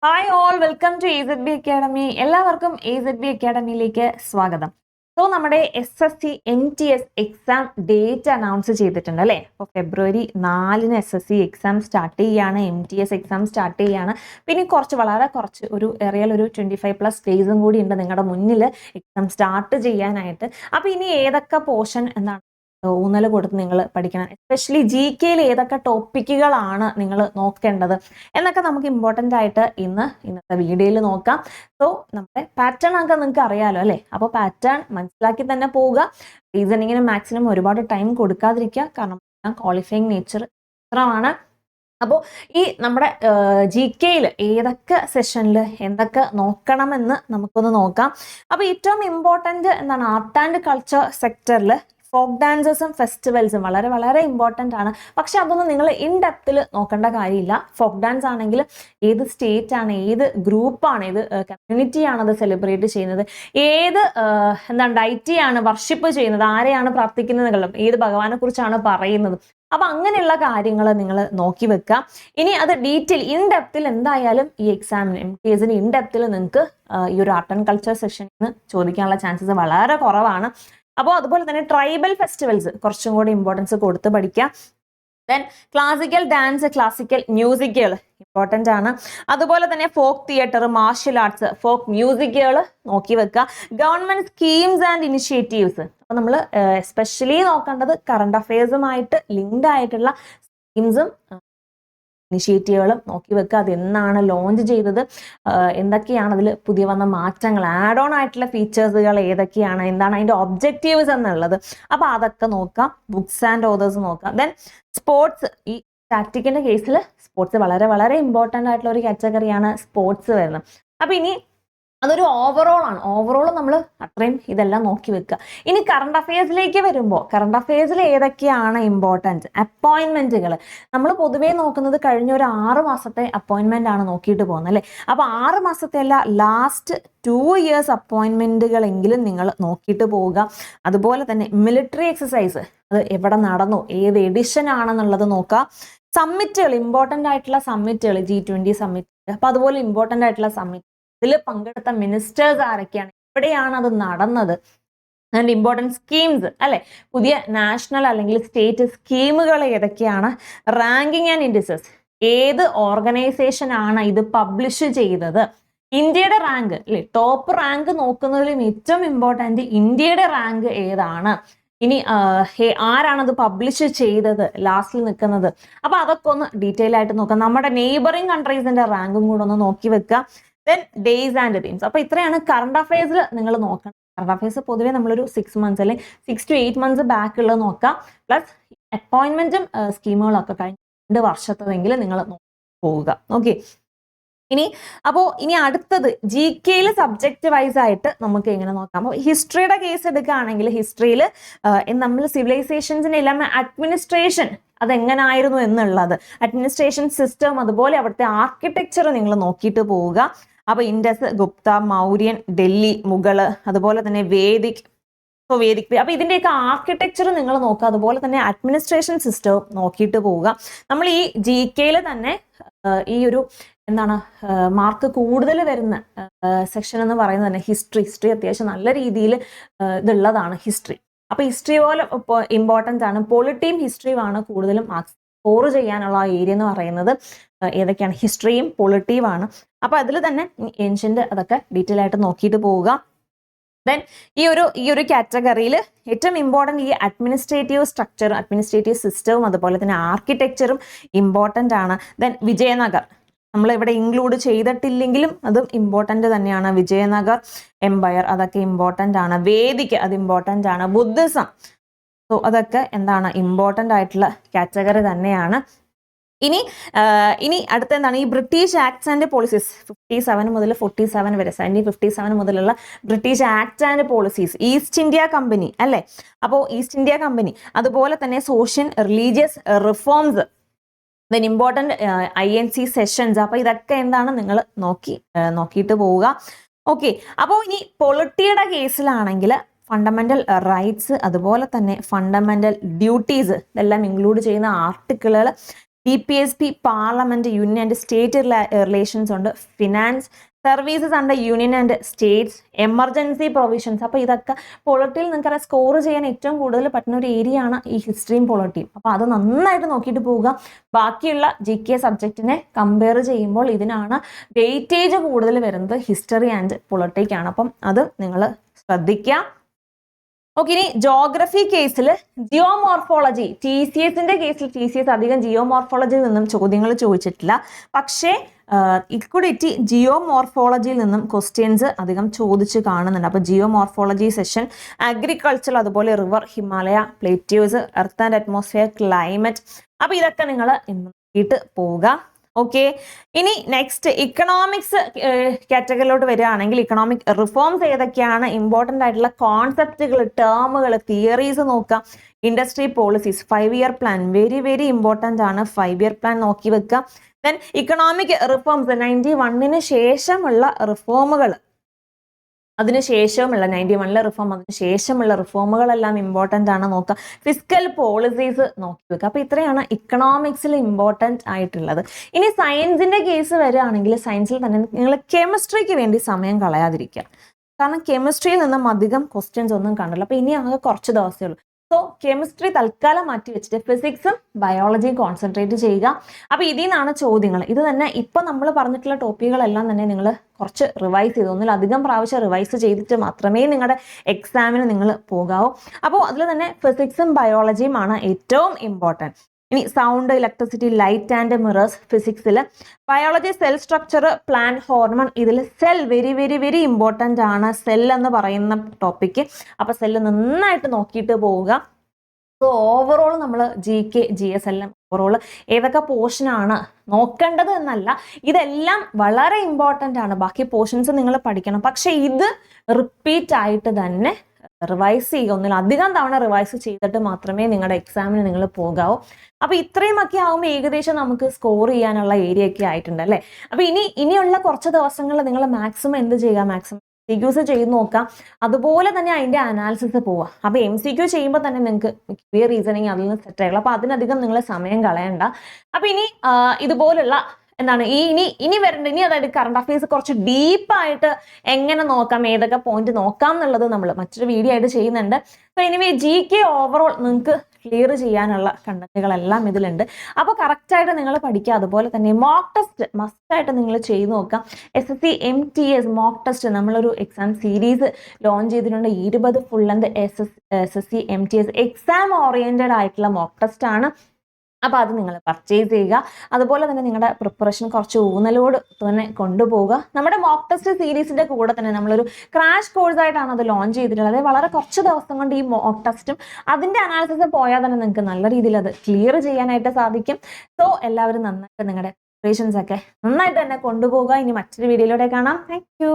Hi all, welcome to AZB academy. എല്ലാവർക്കും AZB അക്കാഡമിയിലേക്ക് സ്വാഗതം. സോ നമ്മുടെ SSC MTS exam date announce ചെയ്തിട്ടുണ്ട് അല്ലേ? അപ്പോൾ February 4 SSC എക്സാം സ്റ്റാർട്ട് ചെയ്യുകയാണ്, MTS എക്സാം സ്റ്റാർട്ട് ചെയ്യുകയാണ്. പിന്നെ വളരെ കുറച്ച് ഒരു ഏറിയാൽ ഒരു 25+ ഡേയ്സും കൂടി ഉണ്ട് നിങ്ങളുടെ മുന്നിൽ എക്സാം സ്റ്റാർട്ട് ചെയ്യാനായിട്ട്. അപ്പോൾ ഇനി ഏതൊക്കെ പോർഷൻ എന്താണ് ഊന്നൽ കൊടുത്ത് നിങ്ങൾ പഠിക്കണം, എസ്പെഷ്യലി GKയിൽ ഏതൊക്കെ ടോപ്പിക്കുകളാണ് നിങ്ങൾ നോക്കേണ്ടത് എന്നൊക്കെ നമുക്ക് ഇമ്പോർട്ടൻ്റ് ആയിട്ട് ഇന്നത്തെ വീഡിയോയിൽ നോക്കാം. സോ നമ്മുടെ പാറ്റേൺ ഒക്കെ നിങ്ങൾക്ക് അറിയാലോ അല്ലേ? അപ്പോൾ പാറ്റേൺ മനസ്സിലാക്കി തന്നെ പോവുക. റീസണിങ്ങിന് മാക്സിമം ഒരുപാട് ടൈം കൊടുക്കാതിരിക്കുക, കാരണം ക്വാളിഫയിങ് നേച്ചർ മാത്രമാണ്. അപ്പോൾ ഈ നമ്മുടെ GKയിൽ ഏതൊക്കെ സെഷനിൽ എന്തൊക്കെ നോക്കണമെന്ന് നമുക്കൊന്ന് നോക്കാം. അപ്പോൾ ഏറ്റവും ഇമ്പോർട്ടൻ്റ് എന്താണ്, ആർട്ട് ആൻഡ് കൾച്ചർ സെക്ടറിൽ ഫോക്ക് ഡാൻസസും ഫെസ്റ്റിവൽസും വളരെ ഇമ്പോർട്ടൻ്റ് ആണ്. പക്ഷെ അതൊന്നും നിങ്ങൾ ഇൻ ഡെപ്തിൽ നോക്കേണ്ട കാര്യമില്ല. ഫോക്ക് ഡാൻസ് ആണെങ്കിൽ ഏത് സ്റ്റേറ്റ് ആണ്, ഏത് ഗ്രൂപ്പാണ്, ഏത് കമ്മ്യൂണിറ്റിയാണ് അത് സെലിബ്രേറ്റ് ചെയ്യുന്നത്, ഏത് ഡൈറ്റിയാണ് വർഷിപ്പ് ചെയ്യുന്നത്, ആരെയാണ് പ്രാർത്ഥിക്കുന്നത്, ഏത് ഭഗവാനെ കുറിച്ചാണ് പറയുന്നത്. അപ്പൊ അങ്ങനെയുള്ള കാര്യങ്ങൾ നിങ്ങൾ നോക്കി വെക്കുക. ഇനി അത് ഡീറ്റെയിൽ ഇൻ ഡെപ്തിൽ എന്തായാലും ഈ എക്സാമിന് MTSന് ഇൻ ഡെപ്തിൽ നിങ്ങൾക്ക് ഈ ഒരു ആർട്ട് ആൻഡ് കൾച്ചർ സെഷനിൽ നിന്ന് ചോദിക്കാനുള്ള ചാൻസസ് വളരെ കുറവാണ്. അപ്പോൾ അതുപോലെ തന്നെ ട്രൈബൽ ഫെസ്റ്റിവൽസ് കുറച്ചും കൂടി ഇമ്പോർട്ടൻസ് കൊടുത്ത് പഠിക്കുക. ദെൻ ക്ലാസിക്കൽ ഡാൻസ്, ക്ലാസിക്കൽ മ്യൂസിക്കുകൾ ഇമ്പോർട്ടൻ്റ് ആണ്. അതുപോലെ തന്നെ folk theatre, martial arts, folk മ്യൂസിക്കുകൾ നോക്കി വെക്കുക. ഗവൺമെന്റ് സ്കീംസ് ആൻഡ് ഇനിഷ്യേറ്റീവ്സ്, അപ്പോൾ നമ്മൾ എസ്പെഷ്യലി നോക്കേണ്ടത് കറണ്ട് അഫയേഴ്സുമായിട്ട് ലിങ്ക്ഡ് ആയിട്ടുള്ള സ്കീംസും ഇനിഷ്യേറ്റീവുകളും നോക്കി വെക്കുക. അത് എന്നാണ് ലോഞ്ച് ചെയ്തത്, എന്തൊക്കെയാണ് അതിൽ പുതിയ വന്ന മാറ്റങ്ങൾ, ആഡ് ഓൺ ആയിട്ടുള്ള ഫീച്ചേഴ്സുകൾ ഏതൊക്കെയാണ്, എന്താണ് അതിൻ്റെ ഒബ്ജക്റ്റീവ്സ് എന്നുള്ളത്. അപ്പോൾ അതൊക്കെ നോക്കാം. ബുക്സ് ആൻഡ് ഓതേഴ്സ് നോക്കാം. ദെൻ സ്പോർട്സ്, ഈ സ്റ്റാറ്റിക്കിൻ്റെ കേസിൽ സ്പോർട്സ് വളരെ ഇമ്പോർട്ടൻ്റ് ആയിട്ടുള്ള ഒരു കാറ്റഗറിയാണ് സ്പോർട്സ് വരുന്നത്. അപ്പോൾ ഇനി അതൊരു ഓവറോൾ ആണ്. ഓവറോൾ നമ്മൾ അത്രയും ഇതെല്ലാം നോക്കി വെക്കുക. ഇനി കറണ്ട് അഫയേഴ്സിലേക്ക് വരുമ്പോൾ കറണ്ട് അഫയേഴ്സിൽ ഏതൊക്കെയാണ് ഇമ്പോർട്ടൻറ്റ്? അപ്പോയിൻമെൻറ്റുകൾ നമ്മൾ പൊതുവേ നോക്കുന്നത് കഴിഞ്ഞ ഒരു 6 മാസത്തെ അപ്പോയിൻമെൻ്റ് ആണ് നോക്കിയിട്ട് പോകുന്നത് അല്ലേ? അപ്പോൾ 6 മാസത്തെ അല്ല, ലാസ്റ്റ് 2 years അപ്പോയിൻമെൻറ്റുകളെങ്കിലും നിങ്ങൾ നോക്കിയിട്ട് പോവുക. അതുപോലെ തന്നെ മിലിറ്ററി എക്സസൈസ്, അത് എവിടെ നടന്നു, ഏത് എഡിഷൻ ആണെന്നുള്ളത് നോക്കുക. സമ്മിറ്റുകൾ, ഇമ്പോർട്ടൻ്റ് ആയിട്ടുള്ള സമ്മിറ്റുകൾ, G20 സമ്മിറ്റ്, അപ്പോൾ അതുപോലെ ഇമ്പോർട്ടൻ്റ് ആയിട്ടുള്ള സമ്മിറ്റ്, ഇതിൽ പങ്കെടുത്ത മിനിസ്റ്റേഴ്സ് ആരൊക്കെയാണ്, എവിടെയാണ് അത് നടന്നത്, ആൻഡ് ഇമ്പോർട്ടൻറ്റ് സ്കീംസ് അല്ലെ, പുതിയ നാഷണൽ അല്ലെങ്കിൽ സ്റ്റേറ്റ് സ്കീമുകൾ ഏതൊക്കെയാണ്, റാങ്കിങ് ആൻഡ് ഇൻഡിസസ്, ഏത് ഓർഗനൈസേഷൻ ആണ് ഇത് പബ്ലിഷ് ചെയ്തത്, ഇന്ത്യയുടെ റാങ്ക് അല്ലെ, ടോപ്പ് റാങ്ക് നോക്കുന്നതിലും ഏറ്റവും ഇമ്പോർട്ടൻറ്റ് ഇന്ത്യയുടെ റാങ്ക് ഏതാണ്, ഇനി ആരാണത് പബ്ലിഷ് ചെയ്തത് ലാസ്റ്റിൽ നിൽക്കുന്നത്. അപ്പൊ അതൊക്കെ ഒന്ന് ഡീറ്റെയിൽ ആയിട്ട് നോക്കാം. നമ്മുടെ നെയ്ബറിങ് കൺട്രീസിന്റെ റാങ്കും കൂടെ ഒന്ന് നോക്കി വെക്കുക. Then days and themes. അപ്പൊ ഇത്രയാണ് കറണ്ട് അഫയേഴ്സിൽ നിങ്ങൾ നോക്കണം. കറണ്ട് അഫയേഴ്സ് പൊതുവെ നമ്മളൊരു 6 months അല്ലെങ്കിൽ 6 to 8 months ബാക്ക് ഉള്ളത് നോക്കാം. പ്ലസ് അപ്പോയിൻമെന്റും സ്കീമുകളൊക്കെ കഴിഞ്ഞ 2 വർഷത്തെങ്കിലും നിങ്ങൾ പോവുക. ഓക്കെ, ഇനി അടുത്തത് GKയിൽ സബ്ജക്റ്റ് വൈസ് ആയിട്ട് നമുക്ക് എങ്ങനെ നോക്കാം. അപ്പോൾ ഹിസ്റ്ററിയുടെ കേസ് എടുക്കുകയാണെങ്കിൽ ഹിസ്റ്ററിയിൽ നമ്മൾ സിവിലൈസേഷൻസിന്റെ എല്ലാം അഡ്മിനിസ്ട്രേഷൻ അതെങ്ങനായിരുന്നു എന്നുള്ളത്, അഡ്മിനിസ്ട്രേഷൻ സിസ്റ്റം, അതുപോലെ അവിടുത്തെ ആർക്കിടെക്ചർ നിങ്ങൾ നോക്കിയിട്ട് പോവുക. അപ്പോൾ ഇൻഡസ്, ഗുപ്ത, മൗര്യൻ, ഡൽഹി, മുഗള്, അതുപോലെ തന്നെ വേദിക്, അപ്പൊ ഇതിന്റെയൊക്കെ ആർക്കിടെക്ചർ നിങ്ങൾ നോക്കുക. അതുപോലെ തന്നെ അഡ്മിനിസ്ട്രേഷൻ സിസ്റ്റവും നോക്കിയിട്ട് പോവുക. നമ്മൾ ഈ GKയിൽ തന്നെ ഈ ഒരു മാർക്ക് കൂടുതൽ വരുന്ന സെക്ഷൻ എന്ന് പറയുന്നത് തന്നെ ഹിസ്റ്ററി അത്യാവശ്യം നല്ല രീതിയിൽ ഇതുള്ളതാണ് ഹിസ്റ്ററി. അപ്പൊ ഹിസ്റ്ററി പോലെ ഇമ്പോർട്ടൻ്റ് ആണ്. പൊളിറ്റിയും ഹിസ്റ്ററിയുമാണ് കൂടുതലും മാർക്സ് സ്കോർ ചെയ്യാനുള്ള ഏരിയ എന്ന് പറയുന്നത്. ഏതൊക്കെയാണ്? ഹിസ്റ്ററിയും പൊളിറ്റീവാണ്. അപ്പൊ അതിൽ തന്നെ ഏൻഷ്യന്റ് അതൊക്കെ ഡീറ്റെയിൽ ആയിട്ട് നോക്കിയിട്ട് പോവുക. ദെൻ ഈ ഒരു കാറ്റഗറിയിൽ ഏറ്റവും ഇമ്പോർട്ടൻ്റ് ഈ അഡ്മിനിസ്ട്രേറ്റീവ് സ്ട്രക്ചറും അഡ്മിനിസ്ട്രേറ്റീവ് സിസ്റ്റവും അതുപോലെ തന്നെ ആർക്കിടെക്ചറും ഇമ്പോർട്ടൻ്റ് ആണ്. ദെൻ വിജയനഗർ നമ്മൾ ഇവിടെ ഇൻക്ലൂഡ് ചെയ്തിട്ടില്ലെങ്കിലും അതും ഇമ്പോർട്ടൻ്റ് തന്നെയാണ്. വിജയനഗർ എംപയർ അതൊക്കെ ഇമ്പോർട്ടൻ്റ് ആണ്. വേദിക്ക് അത് ഇമ്പോർട്ടൻ്റ് ആണ്. ബുദ്ധിസം, സോ അതൊക്കെ ഇമ്പോർട്ടൻ്റ് ആയിട്ടുള്ള കാറ്റഗറി തന്നെയാണ്. ഇനി അടുത്ത എന്താണ്, ഈ ബ്രിട്ടീഷ് ആക്ട്സ് ആൻഡ് പോളിസീസ് 57 മുതൽ 47 വരെ, 1757 മുതലുള്ള British act and policies, east India company അല്ലെ, അപ്പോൾ ഈസ്റ്റ് ഇന്ത്യ കമ്പനി, അതുപോലെ തന്നെ social religious reforms, then important INC sessions. അപ്പോൾ ഇതൊക്കെ നിങ്ങൾ നോക്കിയിട്ട് പോവുക. ഓക്കെ, അപ്പോൾ ഇനി പൊളിറ്റിയുടെ കേസിലാണെങ്കിൽ ഫണ്ടമെന്റൽ റൈറ്റ്സ് അതുപോലെ തന്നെ ഫണ്ടമെന്റൽ ഡ്യൂട്ടീസ് ഇതെല്ലാം ഇൻക്ലൂഡ് ചെയ്യുന്ന ആർട്ടിക്കിളുകൾ DPSP parliament union and state relations ഉണ്ട്, finance, services under union and states, emergency provisions. അപ്പോൾ ഇതൊക്കെ പൊളിറ്റിയിൽ നിങ്ങൾക്കറിയാം സ്കോർ ചെയ്യാൻ ഏറ്റവും കൂടുതൽ പറ്റുന്ന ഒരു ഏരിയ ആണ് ഈ ഹിസ്റ്ററിയും പൊളിറ്റിയും. അപ്പോൾ അത് നന്നായിട്ട് നോക്കിയിട്ട് പോവുക. ബാക്കിയുള്ള GK സബ്ജക്റ്റിനെ കമ്പയർ ചെയ്യുമ്പോൾ ഇതിനാണ് വെയിറ്റേജ് കൂടുതൽ വരുന്നത് ഹിസ്റ്ററി ആൻഡ് പൊളിറ്റിക് ആണ്. അപ്പം അത് നിങ്ങൾ ശ്രദ്ധിക്കുക. ഓക്കെ, ഇനി ജോഗ്രഫി കേസിൽ ജിയോമോർഫോളജി, TCSന്റെ കേസിൽ TCS അധികം ജിയോമോർഫോളജിയിൽ നിന്നും ചോദ്യങ്ങൾ ചോദിച്ചിട്ടില്ല. പക്ഷേ ഇക്വിഡിറ്റി ജിയോമോർഫോളജിയിൽ നിന്നും ക്വസ്റ്റ്യൻസ് അധികം ചോദിച്ച് കാണുന്നുണ്ട്. അപ്പോൾ ജിയോമോർഫോളജി സെഷൻ, അഗ്രികൾച്ചർ, അതുപോലെ river, Himalaya, plateaus, earth and atmosphere, climate. അപ്പോൾ ഇതൊക്കെ നിങ്ങൾ നോക്കിയിട്ട് പോവുക. ഓക്കെ, ഇനി നെക്സ്റ്റ് ഇക്കണോമിക്സ് കാറ്റഗറിയിലോട്ട് വരികയാണെങ്കിൽ ഇക്കണോമിക് റിഫോംസ് ഏതൊക്കെയാണ്, ഇമ്പോർട്ടൻ്റ് ആയിട്ടുള്ള കോൺസെപ്റ്റുകൾ, ടേമുകൾ, തിയറീസ് നോക്കാം. Industry policies, 5 year plan very very important ആണ്. 5 ഇയർ പ്ലാൻ നോക്കി വെക്കുക. ദെൻ ഇക്കണോമിക് റിഫോംസ് 91 ശേഷമുള്ള റിഫോമുകൾ, അതിനുശേഷമുള്ള 91 റിഫോം, അതിനുശേഷമുള്ള റിഫോമുകളെല്ലാം ഇമ്പോർട്ടൻ്റ് ആണ് നോക്കുക. ഫിസ്ക്കൽ പോളിസീസ് നോക്കി വെക്കുക. അപ്പോൾ ഇത്രയാണ് ഇക്കണോമിക്സിൽ ഇമ്പോർട്ടൻ്റ് ആയിട്ടുള്ളത്. ഇനി സയൻസിന്റെ കേസ് വരികയാണെങ്കിൽ സയൻസിൽ തന്നെ നിങ്ങൾ കെമിസ്ട്രിക്ക് വേണ്ടി സമയം കളയാതിരിക്കുക. കാരണം കെമിസ്ട്രിയിൽ നിന്നും അധികം ക്വസ്റ്റ്യൻസ് ഒന്നും കണ്ടില്ല. അപ്പോൾ ഇനി ആകെ കുറച്ച് ദിവസമേ ഉള്ളൂ. സോ കെമിസ്ട്രി തൽക്കാലം മാറ്റി വെച്ചിട്ട് ഫിസിക്സും ബയോളജിയും കോൺസെൻട്രേറ്റ് ചെയ്യുക. അപ്പോൾ ഇതിൽ നിന്നാണ് ചോദ്യങ്ങൾ. ഇത് തന്നെ ഇപ്പം നമ്മൾ പറഞ്ഞിട്ടുള്ള ടോപ്പിക്കുകളെല്ലാം തന്നെ നിങ്ങൾ കുറച്ച് റിവൈസ് ചെയ്ത് ഒന്നിലധികം പ്രാവശ്യം റിവൈസ് ചെയ്തിട്ട് മാത്രമേ നിങ്ങളുടെ എക്സാമിന് നിങ്ങൾ പോകാവൂ. അപ്പോൾ അതിൽ തന്നെ ഫിസിക്സും ബയോളജിയുമാണ് ഏറ്റവും ഇമ്പോർട്ടൻറ്റ്. ഇനി sound, electricity, light and mirrors ഫിസിക്സിൽ, biology cell structure, plant, hormone. ഇതിൽ cell very very very important ആണ്, സെൽ എന്ന് പറയുന്ന ടോപ്പിക്ക്. അപ്പോൾ സെല്ല് നന്നായിട്ട് നോക്കിയിട്ട് പോവുക. സോ ഓവറോൾ നമ്മൾ GK GS എല്ലാം ഓവറോൾ ഏതൊക്കെ പോർഷനാണ് നോക്കേണ്ടത് എന്നല്ല, ഇതെല്ലാം വളരെ ഇമ്പോർട്ടൻ്റ് ആണ്. ബാക്കി പോർഷൻസ് നിങ്ങൾ പഠിക്കണം. പക്ഷെ ഇത് റിപ്പീറ്റ് ആയിട്ട് തന്നെ റിവൈസ് ചെയ്യുക. ഒന്നിലധികം തവണ റിവൈസ് ചെയ്തിട്ട് മാത്രമേ നിങ്ങളുടെ എക്സാമിന് നിങ്ങൾ പോകാവൂ. അപ്പോൾ ഇത്രയുമൊക്കെ ആകുമ്പോൾ ഏകദേശം നമുക്ക് സ്കോർ ചെയ്യാനുള്ള ഏരിയ ഒക്കെ ആയിട്ടുണ്ട് അല്ലേ. അപ്പോൾ ഇനിയുള്ള കുറച്ച് ദിവസങ്ങളിൽ നിങ്ങൾ മാക്സിമം എന്ത് ചെയ്യുക, മാക്സിമം MCQs ചെയ്ത് നോക്കാം. അതുപോലെ തന്നെ അതിൻ്റെ അനാലിസിസ് പോവുക. അപ്പോൾ MCQ ചെയ്യുമ്പോൾ തന്നെ നിങ്ങൾക്ക് ക്ലിയർ റീസണിങ് അതിൽ നിന്ന് സെറ്റ് ആയുള്ളൂ. അപ്പോൾ അതിനധികം നിങ്ങൾ സമയം കളയണ്ട. അപ്പോൾ ഇനി ഇതുപോലുള്ള എന്താണ് ഇനി വരേണ്ട അതായത് കറണ്ട് അഫയേഴ്സ് കുറച്ച് ഡീപ്പായിട്ട് എങ്ങനെ നോക്കാം, ഏതൊക്കെ പോയിന്റ് നോക്കാം എന്നുള്ളത് നമ്മൾ മറ്റൊരു വീഡിയോ ആയിട്ട് ചെയ്യുന്നുണ്ട്. സോ എനിവേ GK ഓവറോൾ നിങ്ങൾക്ക് ക്ലിയർ ചെയ്യാനുള്ള കണ്ടന്റുകളെല്ലാം ഇതിലുണ്ട്. അപ്പോൾ കറക്റ്റായിട്ട് നിങ്ങൾ പഠിക്കുക. അതുപോലെ തന്നെ മോക്ക് ടെസ്റ്റ് മസ്റ്റായിട്ട് നിങ്ങൾ ചെയ്ത് നോക്കാം. SSC MTS മോക്ക് ടെസ്റ്റ് നമ്മളൊരു എക്സാം സീരീസ് ലോഞ്ച് ചെയ്തിട്ടുണ്ട്. 20 full length SSC MTS exam oriented ആയിട്ടുള്ള മോക്ക് ടെസ്റ്റ് ആണ്. അപ്പോൾ അത് നിങ്ങൾ പർച്ചേസ് ചെയ്യുക. അതുപോലെ തന്നെ നിങ്ങളുടെ പ്രിപ്പറേഷൻ കുറച്ച് ഊന്നലോട് തന്നെ കൊണ്ടുപോവുക. നമ്മുടെ മോക്ക് ടെസ്റ്റ് സീരീസിൻ്റെ കൂടെ തന്നെ നമ്മളൊരു ക്രാഷ് കോഴ്സായിട്ടാണ് അത് ലോഞ്ച് ചെയ്തിട്ടുള്ളത്. വളരെ കുറച്ച് ദിവസം കൊണ്ട് ഈ മോക്ക് ടെസ്റ്റും അതിൻ്റെ അനാലിസിസും പോയാൽ തന്നെ നിങ്ങൾക്ക് നല്ല രീതിയിൽ അത് ക്ലിയർ ചെയ്യാനായിട്ട് സാധിക്കും. സോ എല്ലാവരും നന്നായിട്ട് നിങ്ങളുടെ പ്രിപ്പറേഷൻസ് ഒക്കെ നന്നായിട്ട് തന്നെ കൊണ്ടുപോവുക. ഇനി മറ്റൊരു വീഡിയോയിലൂടെ കാണാം. താങ്ക്